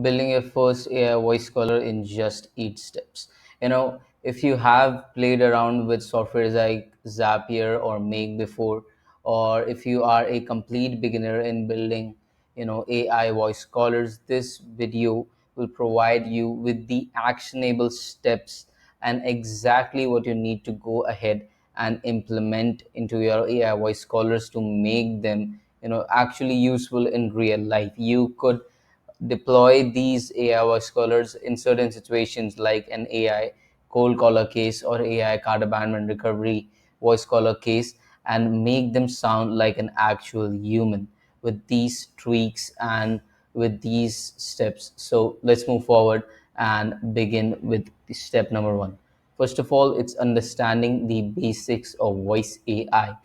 building your first AI voice caller in just 8 steps. If you have played around with softwares like Zapier or Make before, or if you are a complete beginner in building, AI voice callers, this video will provide you with the actionable steps and exactly what you need to go ahead and implement into your AI voice callers to make them, actually useful in real life. You could deploy these AI voice callers in certain situations like an AI cold caller case or AI card abandonment recovery voice caller case, and make them sound like an actual human with these tweaks and with these steps. So let's move forward and begin with the step number one. First of all, it's understanding the basics of voice AI.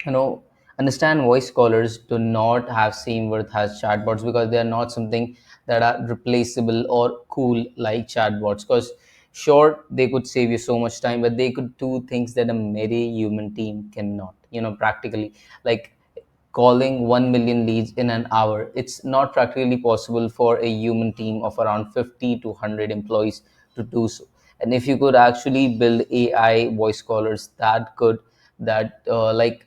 you know Understand voice callers do not have same worth as chatbots because they are not something that are replaceable or cool like chatbots. Because sure, they could save you so much time, but they could do things that a merry human team cannot, practically, like calling 1 million leads in an hour. It's not practically possible for a human team of around 50 to 100 employees to do so. And if you could actually build AI voice callers that could, that like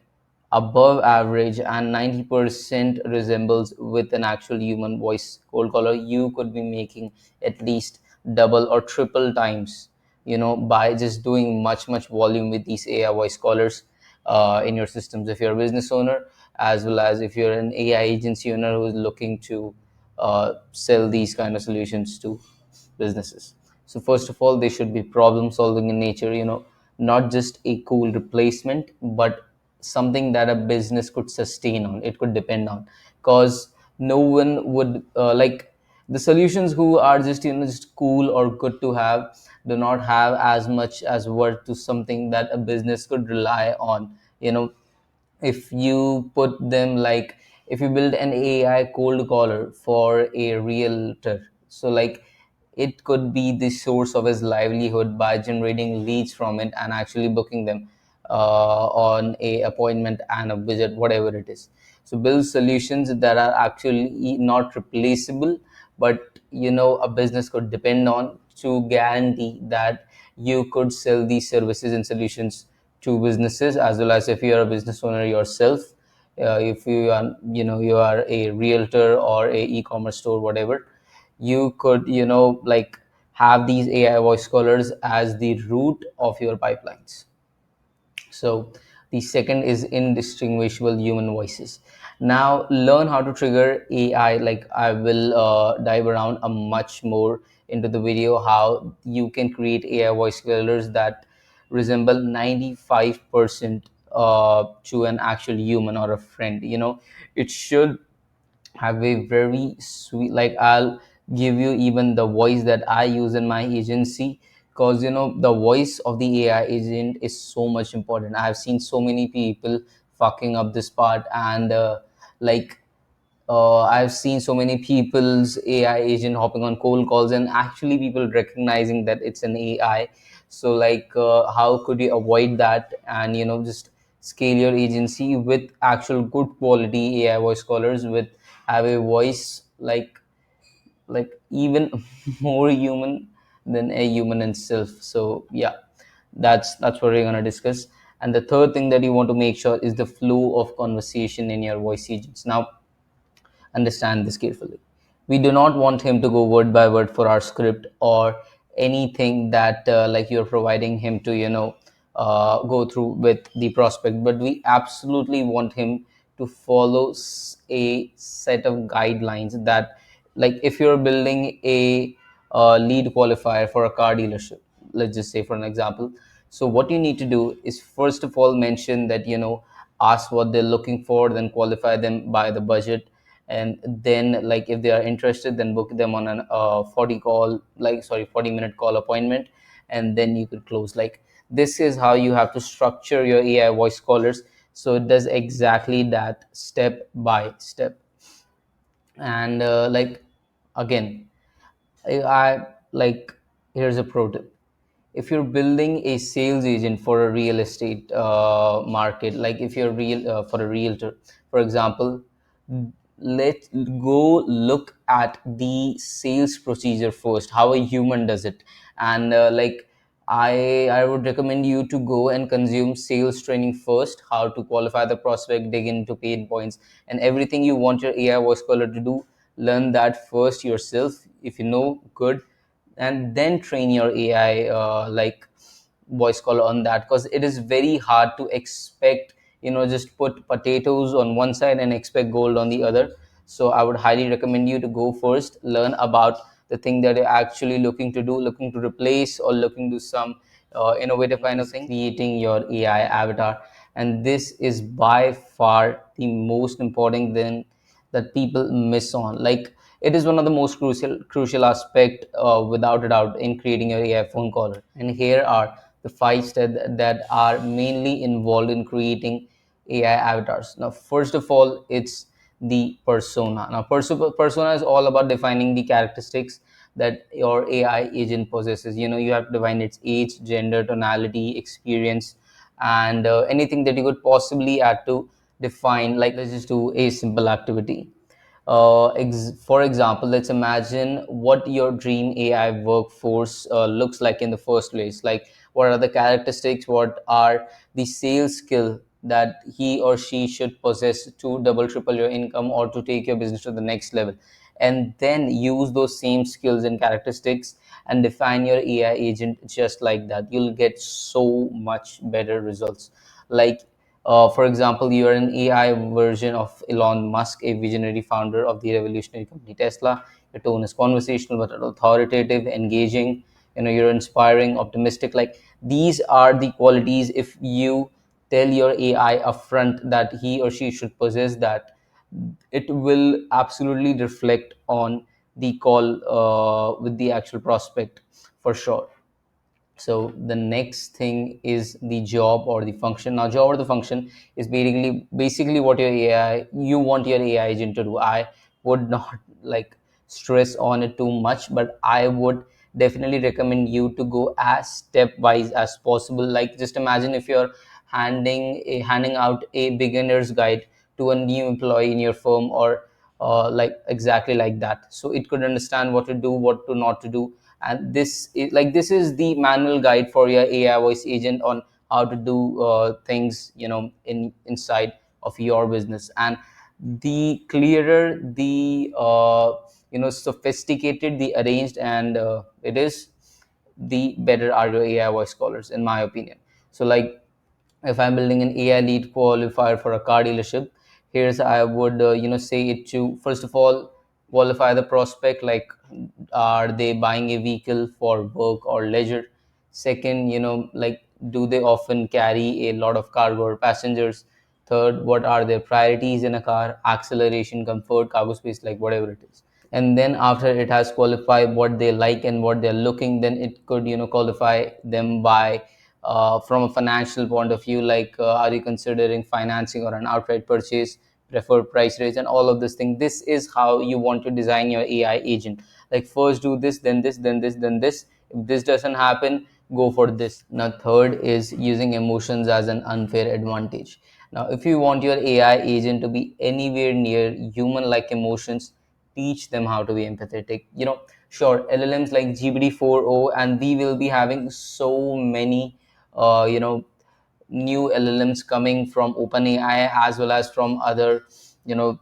above average and 90% resembles with an actual human voice cold caller, you could be making at least double or triple times, by just doing much volume with these AI voice callers in your systems. If you're a business owner, as well as if you're an AI agency owner who is looking to sell these kind of solutions to businesses. So first of all, they should be problem solving in nature, not just a cool replacement, but something that a business could sustain on, it could depend on. Because no one would like the solutions who are just, just cool or good to have do not have as much as worth to something that a business could rely on. If you put them like, if you build an AI cold caller for a realtor, so like it could be the source of his livelihood by generating leads from it and actually booking them on a appointment and a visit, whatever it is. So build solutions that are actually not replaceable, but a business could depend on, to guarantee that you could sell these services and solutions to businesses. As well as if you are a business owner yourself, if you are, you are a realtor or a e-commerce store, whatever, you could, like have these AI voice callers as the root of your pipelines. So the second is indistinguishable human voices. Now learn how to trigger AI. Like I will dive around a much more into the video how you can create AI voice callers that resemble 95% to an actual human or a friend. It should have a very sweet, like I'll give you even the voice that I use in my agency. Because the voice of the AI agent is so much important. I have seen so many people fucking up this part, and like I've seen so many people's AI agent hopping on cold calls and actually people recognizing that it's an AI. So like how could you avoid that and just scale your agency with actual good quality AI voice callers with have a voice like even more human than a human itself. So yeah, that's what we're gonna discuss. And the third thing that you want to make sure is the flow of conversation in your voice agents. Now understand this carefully. We do not want him to go word by word for our script or anything that like you're providing him to, go through with the prospect, but we absolutely want him to follow a set of guidelines that, like if you're building a lead qualifier for a car dealership, let's just say for an example. So what you need to do is first of all mention that, ask what they're looking for, then qualify them by the budget, and then like if they are interested, then book them on an 40 minute call appointment, and then you could close. Like this is how you have to structure your AI voice callers, so it does exactly that step by step. And like again, I like, here's a pro tip. If you're building a sales agent for a real estate market, like if you're real for a realtor, for example, let's go look at the sales procedure first, how a human does it. And I would recommend you to go and consume sales training first, how to qualify the prospect, dig into pain points, and everything you want your AI voice caller to do. Learn that first yourself. If you know, good, and then train your AI voice caller on that, because it is very hard to expect, just put potatoes on one side and expect gold on the other. So I would highly recommend you to go first, learn about the thing that you're actually looking to do, looking to replace or looking to some innovative kind of thing, creating your AI avatar. And this is by far the most important thing that people miss on. Like, it is one of the most crucial aspect, without a doubt, in creating your AI phone caller. And here are the 5 steps that are mainly involved in creating AI avatars. Now, first of all, it's the persona. Now, persona is all about defining the characteristics that your AI agent possesses. You have to define its age, gender, tonality, experience, and anything that you could possibly add to define. Like, let's just do a simple activity. For example, let's imagine what your dream AI workforce looks like in the first place. Like, what are the characteristics? What are the sales skill that he or she should possess to double, triple your income or to take your business to the next level? And then use those same skills and characteristics and define your AI agent just like that. You'll get so much better results. Like, for example, you are an AI version of Elon Musk, a visionary founder of the revolutionary company Tesla. Your tone is conversational but authoritative, engaging. You're inspiring, optimistic. Like, these are the qualities. If you tell your AI upfront that he or she should possess that, it will absolutely reflect on the call with the actual prospect, for sure. So the next thing is the job or the function. Now, job or the function is basically what your AI you want your AI agent to do. I would not like stress on it too much, but I would definitely recommend you to go as stepwise as possible. Like, just imagine if you're handing out a beginner's guide to a new employee in your firm, or like exactly like that, so it could understand what to do, what to not to do. And this is the manual guide for your AI voice agent on how to do things, inside of your business. And the clearer, the sophisticated, the arranged, and it is, the better are your AI voice callers, in my opinion. So, like, if I'm building an AI lead qualifier for a car dealership, here's I would say it to, first of all, qualify the prospect. Like, are they buying a vehicle for work or leisure? Second, like, do they often carry a lot of cargo or passengers? Third, what are their priorities in a car? Acceleration, comfort, cargo space, like whatever it is. And then after it has qualified what they like and what they're looking, then it could qualify them by, from a financial point of view, like, are you considering financing or an outright purchase, preferred price range, and all of this thing. This is how you want to design your AI agent. Like, first do this, then this, then this, then this. If this doesn't happen, go for this. Now, third is using emotions as an unfair advantage. Now, if you want your AI agent to be anywhere near human like emotions, teach them how to be empathetic. Sure, LLMs like GPT-4o, and we will be having so many new LLMs coming from OpenAI as well as from other you know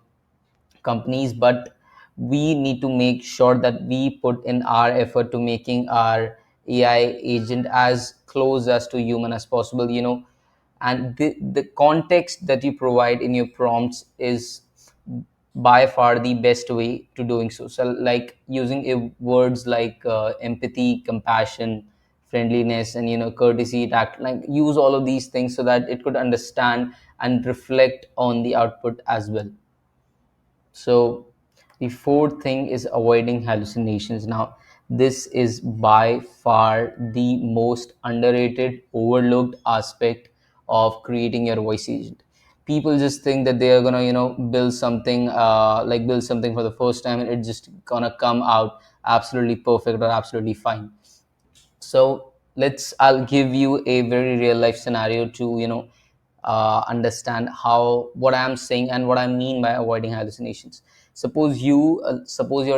companies, but we need to make sure that we put in our effort to making our AI agent as close as to human as possible. And the context that you provide in your prompts is by far the best way to doing so. So, like, using words like empathy, compassion, friendliness, and courtesy, tact, like, use all of these things so that it could understand and reflect on the output as well. So the fourth thing is avoiding hallucinations. Now, this is by far the most underrated, overlooked aspect of creating your voice agent. People just think that they are gonna, build something for the first time, and it's just gonna come out absolutely perfect or absolutely fine. So I'll give you a very real life scenario to understand how what I'm saying and what I mean by avoiding hallucinations. Suppose your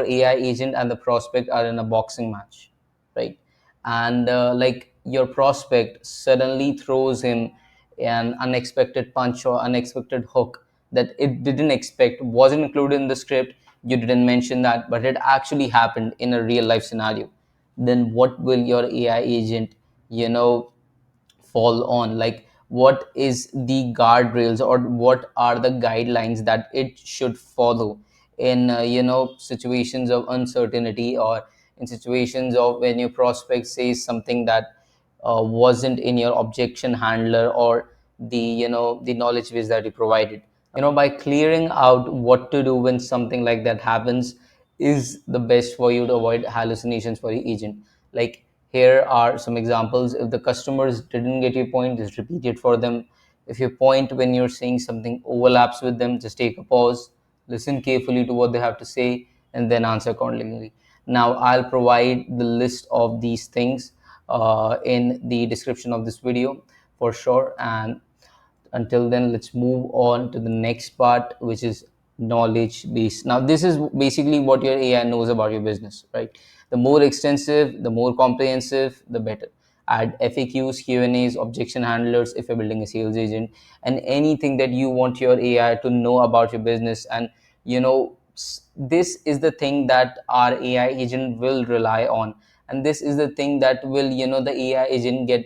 AI agent and the prospect are in a boxing match, right? And like your prospect suddenly throws him an unexpected punch or unexpected hook that it didn't expect, wasn't included in the script. You didn't mention that, but it actually happened in a real life scenario. Then what will your AI agent, you know, fall on? Like, what is the guardrails or what are the guidelines that it should follow in situations of uncertainty, or in situations of when your prospect says something that wasn't in your objection handler or the knowledge base that you provided. By clearing out what to do when something like that happens is the best for you to avoid hallucinations for your agent. Like, here are some examples. If the customers didn't get your point, just repeat it for them. If your point when you're saying something overlaps with them, just take a pause, listen carefully to what they have to say, and then answer accordingly. Now, I'll provide the list of these things in the description of this video for sure. And until then, let's move on to the next part, which is knowledge base. Now, this is basically what your AI knows about your business, right? The more extensive, the more comprehensive, the better. Add FAQs, Q&As, objection handlers if you're building a sales agent, and anything that you want your AI to know about your business. And this is the thing that our AI agent will rely on, and this is the thing that will, the AI agent get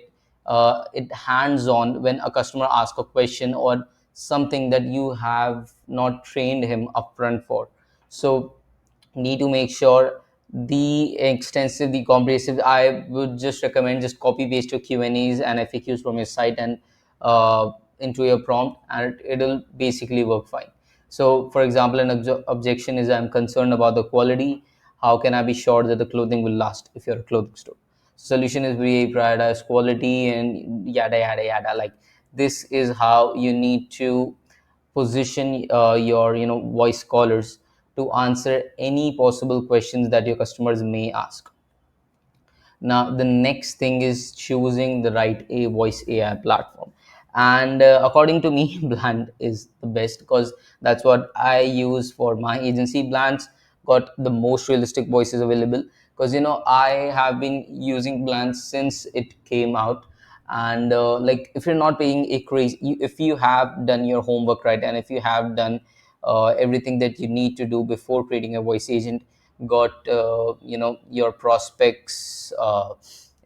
it hands on when a customer asks a question or something that you have not trained him upfront for. So need to make sure the comprehensive. I would just recommend just copy paste your Q&As and FAQs from your site and into your prompt, and it'll basically work fine. So for example, an objection is, I'm concerned about the quality. How can I be sure that the clothing will last if you're a clothing store? Solution is, we prioritize quality and yada yada yada. Like, this is how you need to position your voice callers to answer any possible questions that your customers may ask. Now, the next thing is choosing the right a voice AI platform. And according to me, Bland is the best because that's what I use for my agency. Bland's got the most realistic voices available because I have been using Bland since it came out. And like, if you're not paying a crazy, if you have done your homework right, and if you have done everything that you need to do before creating a voice agent, got your prospects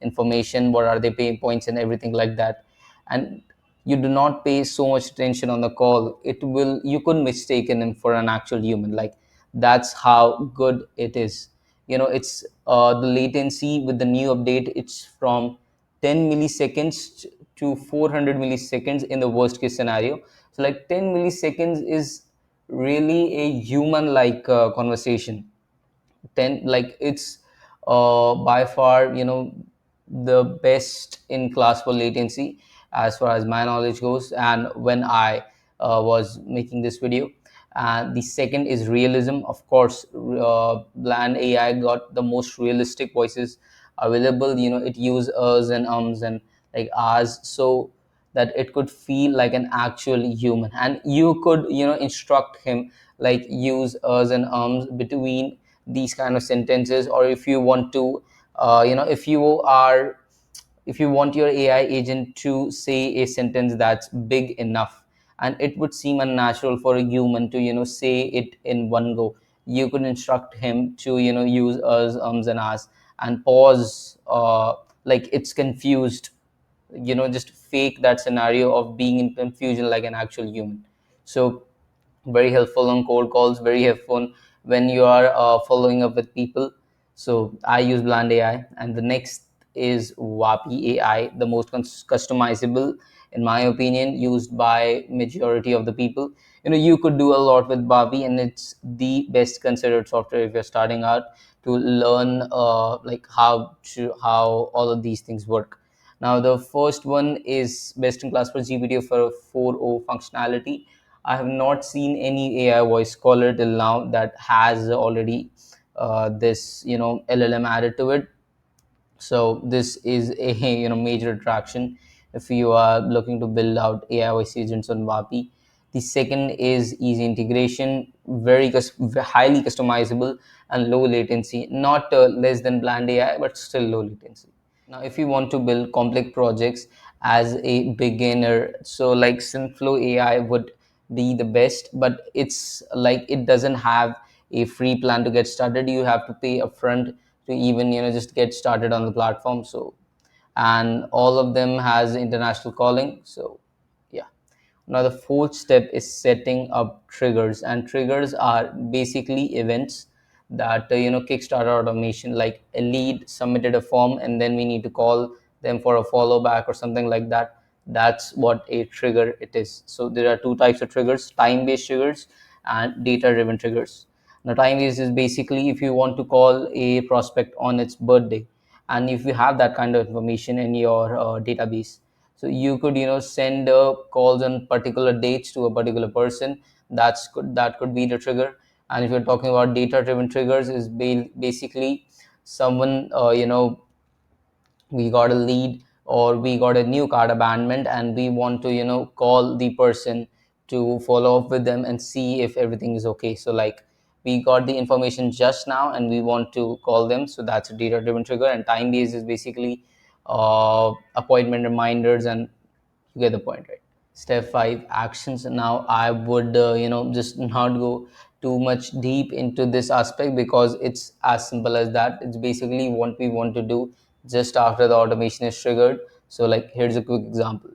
information, what are their pain points and everything like that, and you do not pay so much attention on the call, you could mistaken him for an actual human. Like, that's how good it is. It's the latency with the new update, it's from 10 milliseconds to 400 milliseconds in the worst case scenario. So like 10 milliseconds is really a human like conversation. 10, like, it's by far the best in class for latency as far as my knowledge goes, and when I was making this video. And the second is realism. Of course, Bland AI got the most realistic voices available. It uses us and ums and like ours, so that it could feel like an actual human, and you could instruct him, like, use us and ums between these kind of sentences. Or if you want to if you want your AI agent to say a sentence that's big enough and it would seem unnatural for a human to say it in one go, you could instruct him to use us, ums and ahs, and pause, like it's confused, just fake that scenario of being in confusion like an actual human. So very helpful on cold calls, very helpful when you are following up with people. So I use Bland AI. And the next is Wapi AI, the most customizable, in my opinion, used by majority of the people. You could do a lot with Wapi, and it's the best considered software if you're starting out to learn like how all of these things work. Now, the first one is best in class for GPT for 4.0 functionality. I have not seen any AI voice caller till now that has already this LLM added to it. So this is a major attraction if you are looking to build out AI voice agents on Vapi. The second is easy integration, highly customizable and low latency, not less than bland AI, but still low latency. Now, if you want to build complex projects as a beginner, so like Synflow AI would be the best, but it's like it doesn't have a free plan to get started. You have to pay upfront to even just get started on the platform. So, and all of them has international calling. So, yeah. Now, the fourth step is setting up triggers, and triggers are basically events that kickstart our automation. Like a lead submitted a form, and then we need to call them for a follow back or something like that. That's what a trigger it is. So there are two types of triggers: time-based triggers and data-driven triggers. Now, time-based is basically if you want to call a prospect on its birthday, and if you have that kind of information in your database, so you could send calls on particular dates to a particular person. That could be the trigger. And if you're talking about data driven triggers, is basically someone we got a lead or we got a new card abandonment, and we want to call the person to follow up with them and see if everything is okay. So like we got the information just now and we want to call them, so that's a data driven trigger. And time based is basically appointment reminders, and you get the point, right? Step 5, actions. Now I would just not go too much deep into this aspect because it's as simple as that. It's basically what we want to do just after the automation is triggered. So like here's a quick example.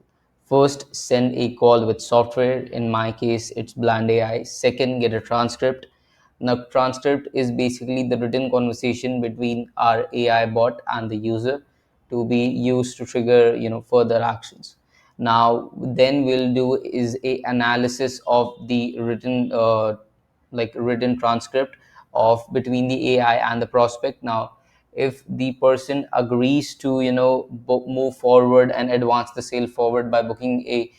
First, send a call with software. In my case, it's bland AI. Second, get a transcript. Now transcript is basically the written conversation between our AI bot and the user to be used to trigger further actions. Now then we'll do is a analysis of the written transcript of between the AI and the prospect. Now if the person agrees to move forward and advance the sale forward by booking a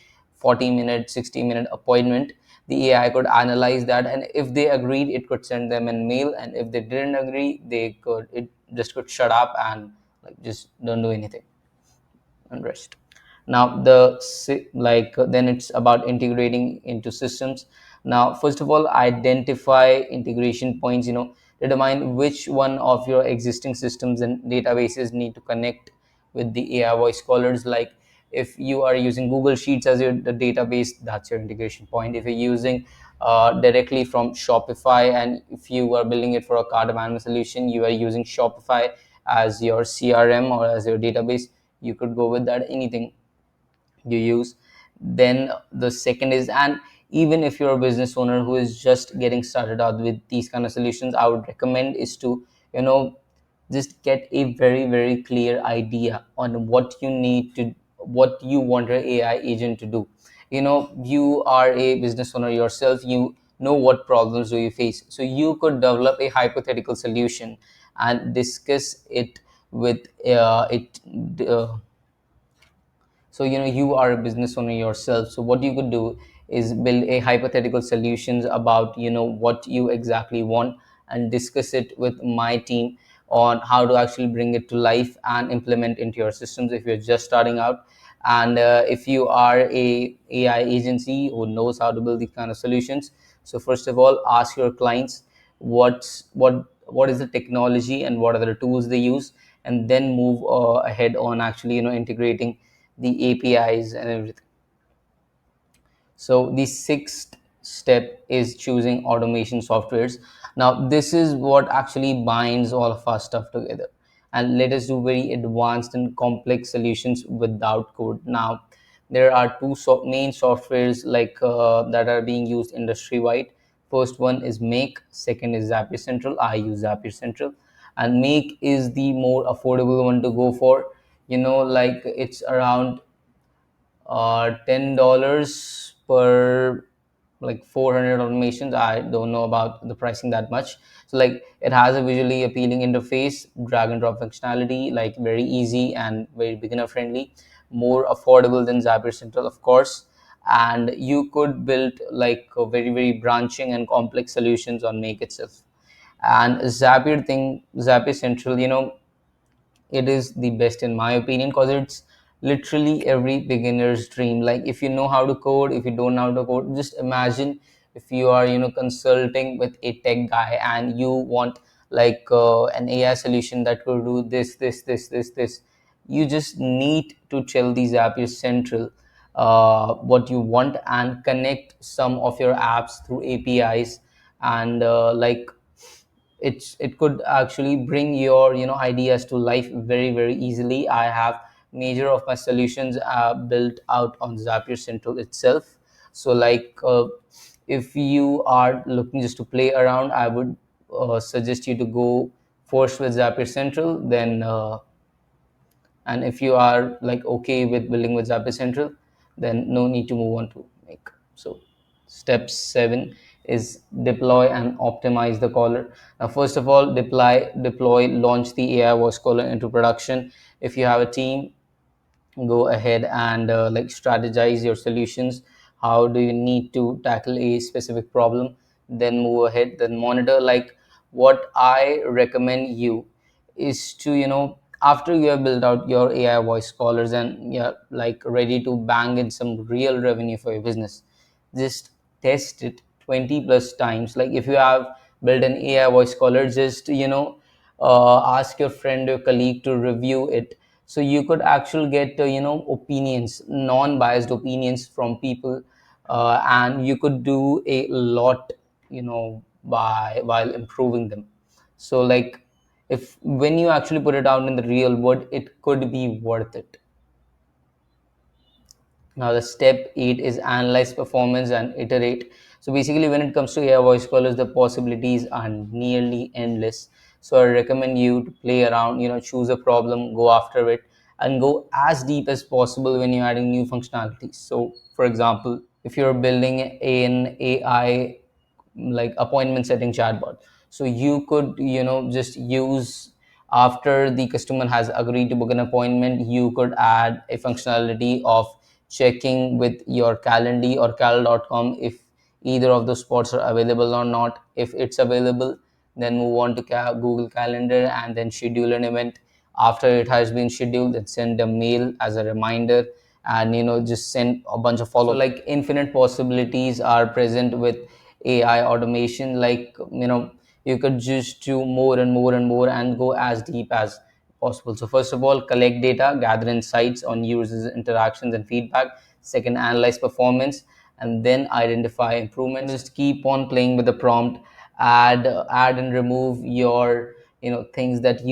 40-minute 60-minute appointment, the AI could analyze that, and if they agreed it could send them a mail, and if they didn't agree it just could shut up and like just don't do anything and rest. Now then it's about integrating into systems. Now first of all, identify integration points. Determine which one of your existing systems and databases need to connect with the AI voice callers. Like if you are using Google Sheets as your the database, that's your integration point. If you're using directly from Shopify, and if you are building it for a card management solution, you are using Shopify as your CRM or as your database, you could go with that. Anything you use. Then the second is, and even if you're a business owner who is just getting started out with these kind of solutions, I would recommend is to you know just get a very very clear idea on what you want your AI agent to do. You are a business owner yourself, you know what problems do you face, so you could develop a hypothetical solution and discuss it with it so you are a business owner yourself, so what you could do is build a hypothetical solutions about what you exactly want, and discuss it with my team on how to actually bring it to life and implement into your systems if you're just starting out. And if you are a AI agency who knows how to build these kind of solutions, so first of all, ask your clients what is the technology and what are the tools they use, and then move ahead on actually integrating the APIs and everything. So the sixth step is choosing automation softwares. Now this is what actually binds all of our stuff together and let us do very advanced and complex solutions without code. Now there are two main softwares that are being used industry wide. First one is Make, second is Zapier Central. I use Zapier Central, and Make is the more affordable one to go for. Like it's around $10 per like 400 automations. I don't know about the pricing that much. So like it has a visually appealing interface, drag and drop functionality, like very easy and very beginner friendly, more affordable than Zapier Central, of course. And you could build like a very very branching and complex solutions on Make itself. And Zapier Central, it is the best in my opinion because it's literally every beginner's dream. Like if you know how to code, if you don't know how to code, just imagine if you are consulting with a tech guy and you want like an AI solution that could do this. You just need to tell the Zapier Central what you want and connect some of your apps through APIs, and like it could actually bring your ideas to life very very easily. I have major of my solutions built out on Zapier Central itself. So like if you are looking just to play around, I would suggest you to go first with Zapier Central, then and if you are like okay with building with Zapier Central, then no need to move on to make. So step 7 is deploy and optimize the caller. Now first of all, deploy launch the AI voice caller into production. If you have a team, go ahead and like strategize your solutions. How do you need to tackle a specific problem? Then move ahead, then monitor. Like what I recommend you is to after you have built out your AI voice callers and you're like ready to bang in some real revenue for your business, just test it 20 plus times. Like if you have built an AI voice caller, just ask your friend or colleague to review it, so you could actually get opinions, non-biased opinions from people, and you could do a lot by while improving them. So like if when you actually put it out in the real world, it could be worth it. Now, the step 8 is analyze performance and iterate. So, basically, when it comes to AI voice callers, the possibilities are nearly endless. So, I recommend you to play around, choose a problem, go after it, and go as deep as possible when you're adding new functionalities. So, for example, if you're building an AI like appointment setting chatbot, so you could just use, after the customer has agreed to book an appointment, you could add a functionality of checking with your calendly or cal.com if either of those spots are available or not. If it's available, then move on to Google Calendar and then schedule an event. After it has been scheduled, then send a mail as a reminder, and just send a bunch of follow. So like infinite possibilities are present with AI automation. Like you could just do more and more and more and go as deep as possible. So first of all, collect data, gather insights on users interactions and feedback. Second, analyze performance, and then identify improvements. Just keep on playing with the prompt, add and remove your things that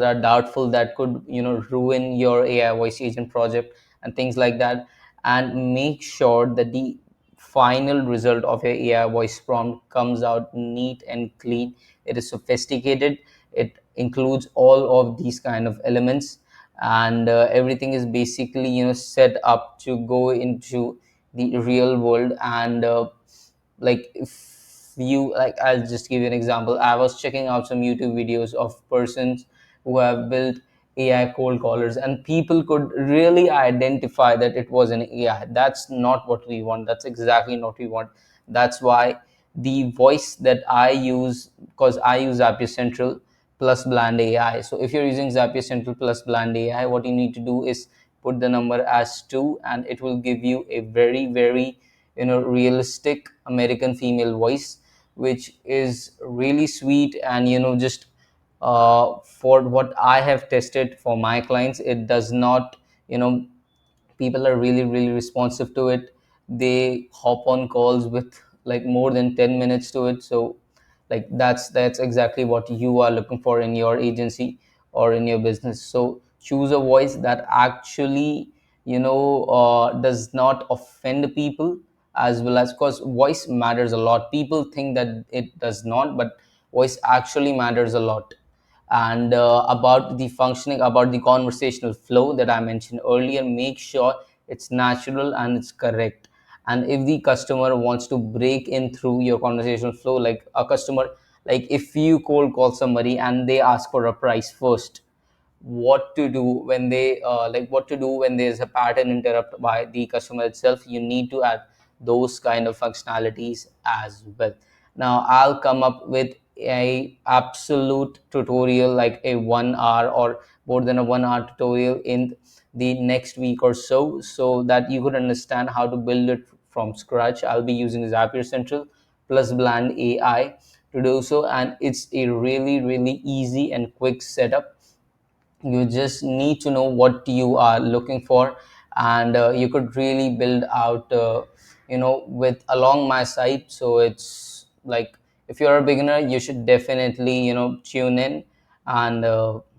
are doubtful, that could ruin your AI voice agent project and things like that. And make sure that the final result of your AI voice prompt comes out neat and clean. It is sophisticated. It includes all of these kind of elements, and everything is basically set up to go into the real world. And like if you like, I'll just give you an example. I was checking out some YouTube videos of persons who have built AI cold callers, and people could really identify that it was an AI. That's not what we want. That's exactly not what we want. That's why the voice that I use, because I use Zapier Central plus Bland AI. So if you're using Zapier Central plus Bland AI, what you need to do is put the number as 2, and it will give you a very very realistic American female voice, which is really sweet. And just for what I have tested for my clients, it does not, people are really really responsive to it. They hop on calls with like more than 10 minutes to it. So like that's exactly what you are looking for in your agency or in your business. So choose a voice that actually does not offend people, as well as, because voice matters a lot. People think that it does not, but voice actually matters a lot. And about the functioning, about the conversational flow that I mentioned earlier, make sure it's natural and it's correct. And if the customer wants to break in through your conversational flow, like a customer, like if you cold call somebody and they ask for a price first, what to do when they what to do when there's a pattern interrupt by the customer itself, you need to add those kind of functionalities as well. Now I'll come up with a absolute tutorial, like a 1 hour or more than a 1 hour tutorial in the next week or so, so that you could understand how to build it from scratch. I'll be using Zapier Central plus Bland AI to do so, and it's a really, really easy and quick setup. You just need to know what you are looking for, and you could really build out with along my site. So it's like, if you're a beginner, you should definitely tune in and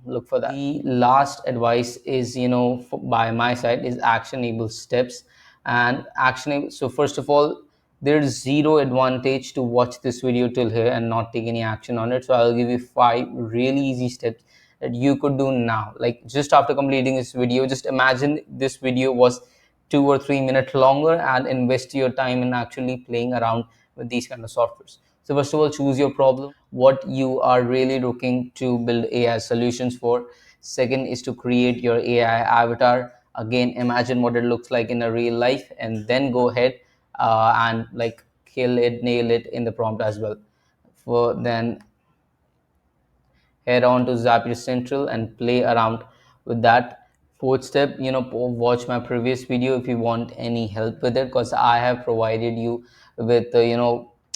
look for that. The last advice is, by my side, is actionable steps. And actionable, so first of all, there's zero advantage to watch this video till here and not take any action on it. So I'll give you 5 really easy steps that you could do now. Like, just after completing this video, just imagine this video was 2 or 3 minutes longer, and invest your time in actually playing around with these kind of softwares. So first of all, choose your problem, what you are really looking to build AI solutions for. Second is to create your AI avatar. Again, imagine what it looks like in a real life, and then go ahead and like kill it, nail it in the prompt as well. For then head on to Zapier Central and play around with that. Fourth step, watch my previous video if you want any help with it, because I have provided you with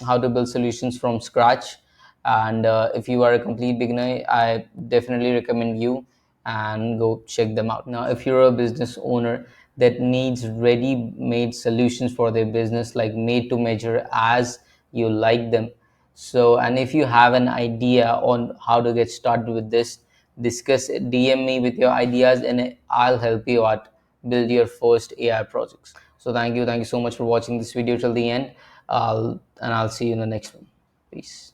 how to build solutions from scratch. And if you are a complete beginner, I definitely recommend you and go check them out. Now, if you're a business owner that needs ready made solutions for their business, like made to measure as you like them, so, and if you have an idea on how to get started with this, discuss it, DM me with your ideas, and I'll help you out build your first AI projects. So thank you so much for watching this video till the end. I'll see you in the next one. Peace.